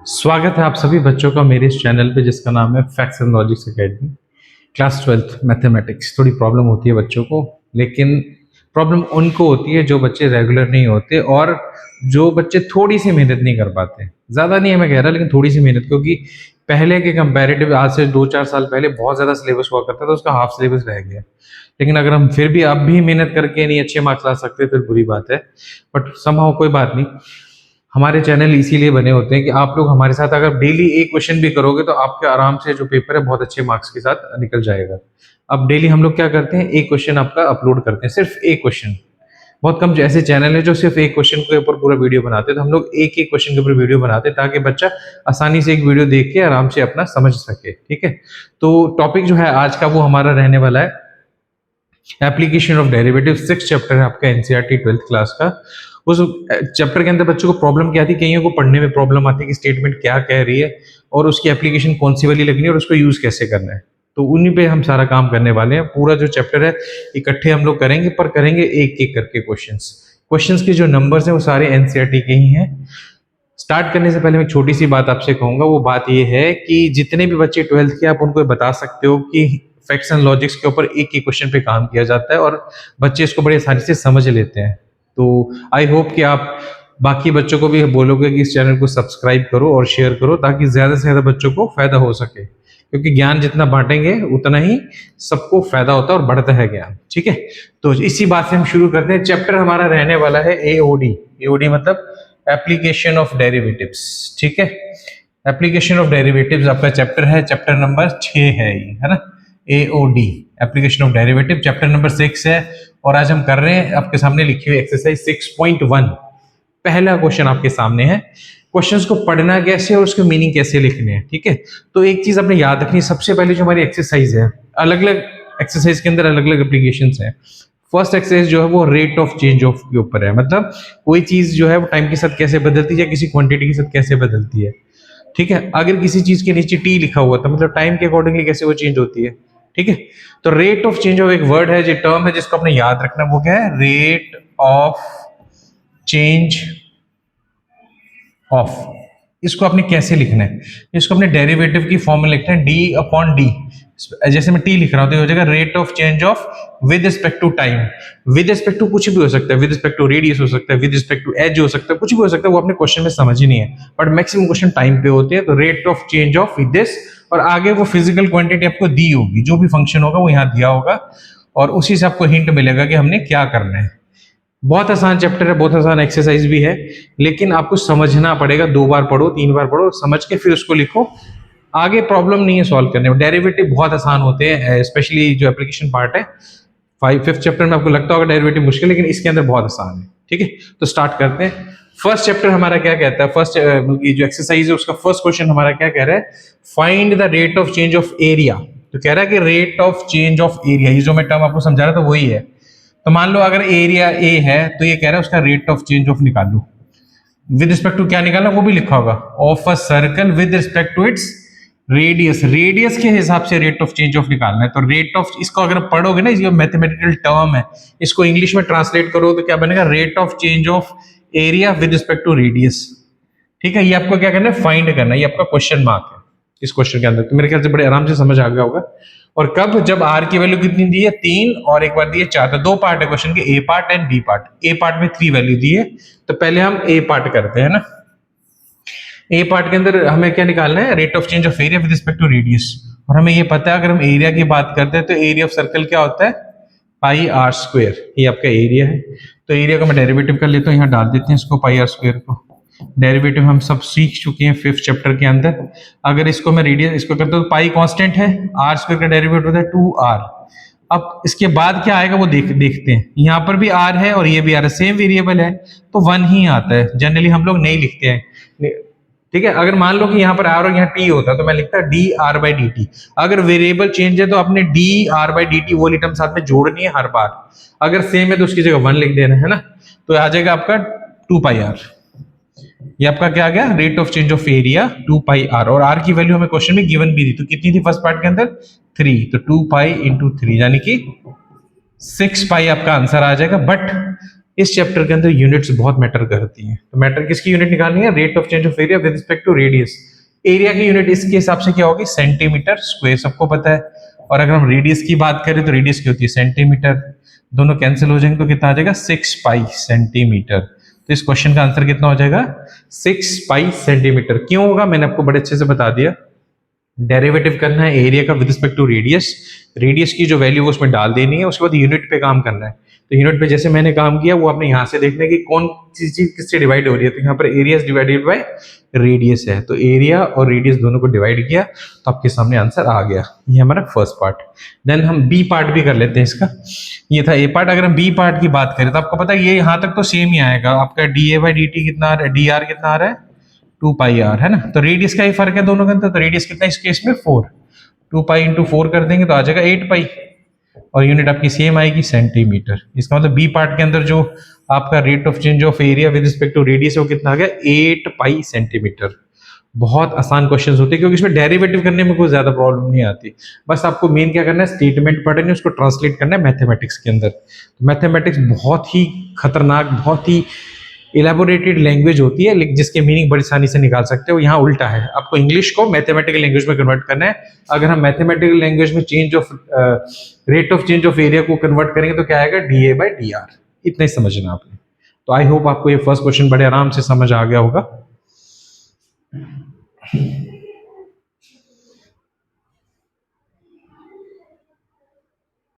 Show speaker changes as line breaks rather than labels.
स्वागत है आप सभी बच्चों का मेरे इस चैनल पे जिसका नाम है facts and logics academy. Class 12th mathematics. थोड़ी प्रॉब्लम होती है बच्चों को, लेकिन प्रॉब्लम उनको होती है जो बच्चे रेगुलर नहीं होते और जो बच्चे थोड़ी सी मेहनत नहीं कर पाते। ज़्यादा नहीं है मैं कह रहा, लेकिन थोड़ी सी मेहनत, क्योंकि पहले के कंपैरेटिव आज से 2-4 साल पहले बहुत ज़्यादा सिलेबस हुआ करता था, उसका हाफ सिलेबस रह गया। लेकिन अगर हम फिर भी अब भी मेहनत करके नहीं अच्छे मार्क्स ला सकते फिर बुरी बात है, बट समहाउ कोई बात नहीं। हमारे चैनल इसीलिए बने होते हैं कि आप लोग हमारे साथ अगर डेली एक क्वेश्चन भी करोगे तो आपके आराम से जो पेपर है बहुत अच्छे मार्क्स के साथ निकल जाएगा। अब डेली हम लोग क्या करते हैं, एक क्वेश्चन आपका अपलोड करते हैं, सिर्फ एक क्वेश्चन। बहुत कम ऐसे चैनल है जो सिर्फ एक क्वेश्चन के ऊपर पूरा वीडियो बनाते हैं, तो हम लोग एक एक क्वेश्चन के ऊपर वीडियो बनाते हैं ताकि बच्चा आसानी से एक वीडियो देख के आराम से अपना समझ सके। ठीक है, तो टॉपिक जो है आज का वो हमारा रहने वाला है application of derivative. 6th chapter है आपका एनसीईआरटी 12th क्लास का। उस चैप्टर के अंदर बच्चों को प्रॉब्लम क्या थी, कईयों को पढ़ने में प्रॉब्लम आती है कि स्टेटमेंट क्या कह रही है और उसकी एप्लीकेशन कौन सी वाली लगनी है और उसको यूज कैसे करना है। तो उन्हीं पे हम सारा काम करने वाले हैं। पूरा जो चैप्टर है इकट्ठे हम लोग करेंगे, पर करेंगे एक एक करके क्वेश्चंस के जो नंबर्स हैं वो सारे एनसीईआरटी के ही हैं। स्टार्ट करने से पहले मैं छोटी सी बात आपसे कहूंगा, वो बात ये है कि जितने भी बच्चे 12th के आप उनको बता सकते हो कि फैक्ट्स एंड लॉजिक्स के ऊपर एक एक क्वेश्चन पे काम किया जाता है और बच्चे इसको बड़ी आसानी से समझ लेते हैं। तो आई होप कि आप बाकी बच्चों को भी बोलोगे कि इस चैनल को सब्सक्राइब करो और शेयर करो ताकि ज्यादा से ज्यादा बच्चों को फायदा हो सके, क्योंकि ज्ञान जितना बांटेंगे उतना ही सबको फायदा होता है और बढ़ता है ज्ञान। ठीक है, तो इसी बात से हम शुरू करते हैं। चैप्टर हमारा रहने वाला है एओडी। एओडी मतलब एप्लीकेशन ऑफ डेरिवेटिव्स। ठीक है, एप्लीकेशन ऑफ डेरिवेटिव्स आपका चैप्टर है, चैप्टर नंबर 6 है ये, है ना। AOD application of derivative chapter number 6 है और आज हम कर रहे हैं, आपके सामने लिखी हुई एक्सरसाइज 6.1। पहला क्वेश्चन आपके सामने है। क्वेश्चंस को पढ़ना कैसे और उसके मीनिंग कैसे लिखने हैं। ठीक है, तो एक चीज आपने याद रखनी, सबसे पहले जो हमारी एक्सरसाइज है, अलग अलग एक्सरसाइज के अंदर अलग अलग एप्लीकेशंस हैं। फर्स्ट एक्सरसाइज जो है वो रेट ऑफ चेंज ऑफ के ऊपर है, मतलब कोई चीज जो है वो टाइम के साथ कैसे बदलती है या किसी क्वांटिटी के साथ कैसे बदलती है। ठीक है, अगर किसी चीज के नीचे टी लिखा हुआ था मतलब टाइम के अकॉर्डिंगली कैसे वो चेंज होती है। ठीक है, तो रेट ऑफ चेंज ऑफ एक वर्ड है, जो टर्म है जिसको आपने याद रखना, वो क्या है, रेट ऑफ चेंज ऑफ। इसको आपने कैसे लिखना है, इसको अपने डेरिवेटिव की फॉर्म में लिखना है डी अपॉन डी। जैसे मैं टी लिख रहा हूं तो हो जाएगा rate of change of with respect to time. With respect to कुछ भी हो सकता है, विद रिस्पेक्ट टू रेडियस हो सकता है, विद रिस्पेक्ट टू एज हो सकता है, कुछ भी हो सकता है, वो अपने क्वेश्चन में समझ ही नहीं है, बट मैक्सिमम क्वेश्चन टाइम पे होते हैं। तो rate of change of with this, और आगे वो फिजिकल क्वांटिटी आपको दी होगी, जो भी फंक्शन होगा वो यहाँ दिया होगा और उसी से आपको हिंट मिलेगा कि हमने क्या करना है। बहुत आसान चैप्टर है, बहुत आसान एक्सरसाइज भी है, लेकिन आपको समझना पड़ेगा। 2 बार पढ़ो, 3 बार पढ़ो, समझ के फिर उसको लिखो। आगे प्रॉब्लम नहीं है सॉल्व करने में, डेरिवेटिव बहुत आसान होते हैं, स्पेशली जो एप्लीकेशन पार्ट है। 5th चैप्टर में आपको लगता होगा डेरिवेटिव मुश्किल, लेकिन इसके अंदर बहुत आसान है। ठीक है, तो स्टार्ट करते हैं। फर्स्ट चैप्टर हमारा क्या कहता है, फर्स्ट जो एक्सरसाइज है उसका फर्स्ट क्वेश्चन हमारा क्या कह रहा है, find the rate of change of area. तो कह रहा है कि rate of change of area, ये जो मैं टर्म आपको समझा रहा था वही है। तो मान लो अगर एरिया ए है तो ये कह रहा है उसका रेट ऑफ चेंज ऑफ निकाल लो। विद रिस्पेक्ट टू क्या निकालना वो भी लिखा होगा, of a circle with respect to its radius. Radius के हिसाब से रेट ऑफ चेंज ऑफ निकालना है। तो रेट ऑफ, इसको अगर पढ़ोगे ना, ये मैथमेटिकल टर्म है, इसको इंग्लिश में ट्रांसलेट करो तो क्या बनेगा, rate of change of area with respect to radius. ठीक है, ये आपको क्या करना है, फाइंड करना है। ये आपका क्वेश्चन मार्क है इस क्वेश्चन के अंदर। तो मेरे ख्याल से बड़े आराम से समझ आ गया होगा। और कब, जब आर की वैल्यू कितनी दी है, 3 और एक बार दी है 4। तो 2 पार्ट है क्वेश्चन के, A part and B part. A part में 3 वैल्यू दी है, तो पहले हम ए पार्ट करते हैं ना। ए पार्ट के अंदर हमें क्या निकालना है, rate of change of area with respect to radius. और हमें ये पता है अगर हम एरिया की बात करते हैं तो एरिया ऑफ सर्कल क्या होता है, पाई आर स्क्वायर। ये आपका एरिया है। तो एरिया का मैं डेरिवेटिव कर लेता हूँ, यहाँ डाल देते हैं इसको, पाई आर स्क्वायर को। डेरिवेटिव हम सब सीख चुके हैं 5th चैप्टर के अंदर। अगर इसको मैं रेडियस इसको करता हूँ तो पाई कांस्टेंट है, आर स्क्वायर का डेरिवेटिव होता है 2r। अब इसके बाद क्या आएगा वो देखते हैं। यहाँ पर भी r है और ये भी r है, सेम वेरिएबल है तो 1 ही आता है। जनरली हम लोग नहीं लिखते हैं। ठीक है, अगर मान लो कि यहाँ पर r और यहाँ t होता तो मैं लिखता dr/dt। अगर वेरिएबल चेंज है तो अपने dr/dt वो टर्म साथ में जोड़नी है हर बार। अगर सेम है तो उसकी जगह 1 लिख देना है ना। तो आ जाएगा आपका 2πr। ये आपका क्या आ गया, rate of change of area 2πr। और r की वैल्यू हमें क्वेश्चन में गिवन भी थी, तो कितनी थी फर्स्ट पार्ट के अंदर, 3। तो 2π × 3 यानी कि 6π आपका आंसर आ जाएगा। बट इस चैप्टर के अंदर यूनिट्स बहुत मैटर करती हैं। तो मैटर किसकी यूनिट निकालनी है? Rate of change of area with respect to radius. Area की यूनिट इसके हिसाब से क्या होगी? सेंटीमीटर स्क्वायर, सबको पता है। और अगर हम रेडियस की बात करें तो रेडियस की होती है सेंटीमीटर, दोनों कैंसिल हो जाएंगे तो कितना आ जाएगा? 6 पाई सेंटीमीटर। तो इस क्वेश्चन का आंसर कितना हो जाएगा? 6 पाई सेंटीमीटर। क्यों होगा मैंने आपको बड़े अच्छे से बता दिया। डेरिवेटिव करना है एरिया का with respect to radius, radius की जो वैल्यू वो उसमें डाल देनी है, उसके बाद यूनिट पे काम करना है। तो यूनिट पे जैसे मैंने काम किया वो आपने यहाँ से देखना है कि कौन सी चीज किससे डिवाइड हो रही है। तो यहाँ पर एरिया डिवाइडेड बाय रेडियस है, तो एरिया और रेडियस दोनों को डिवाइड किया तो आपके सामने आंसर आ गया। ये हमारा फर्स्ट पार्ट। देन हम बी पार्ट भी कर लेते हैं इसका। ये था ए पार्ट। अगर हम बी पार्ट की बात करें तो आपको पता है ये यहाँ तक तो सेम ही आएगा। आपका D A by D T कितना आ रहा है? डी आर कितना आ रहा है? 2 पाई आर, है ना। तो रेडियस का ही फर्क है दोनों के अंदर। तो रेडियस कितना इस केस में? 4। 2 पाई इंटू 4 कर देंगे तो आ जाएगा 8 पाई, और यूनिट आपकी सेम आएगी सेंटीमीटर। इसका मतलब बी पार्ट के अंदर जो आपका rate of change of area with respect to radius है वो कितना आ गया? 8 पाई सेंटीमीटर। बहुत आसान क्वेश्चन होते हैं क्योंकि इसमें डेरिवेटिव करने में कोई ज्यादा प्रॉब्लम नहीं आती। बस आपको मेन क्या करना है? स्टेटमेंट पढ़नी है, उसको ट्रांसलेट करना है मैथमेटिक्स के अंदर। तो मैथमेटिक्स बहुत ही खतरनाक, बहुत ही इलेबोरेटेड लैंग्वेज होती है, लेकिन जिसके मीनिंग बड़ी आसानी से निकाल सकते हो। यहाँ उल्टा है, आपको इंग्लिश को मैथमेटिकल लैंग्वेज में कन्वर्ट करना है। अगर हम मैथमेटिकल लैंग्वेज में change of rate of change of area को कन्वर्ट करेंगे तो क्या आएगा? D A by D R. इतना ही समझना आपने। तो आई होप आपको ये फर्स्ट क्वेश्चन बड़े आराम से समझ आ गया होगा।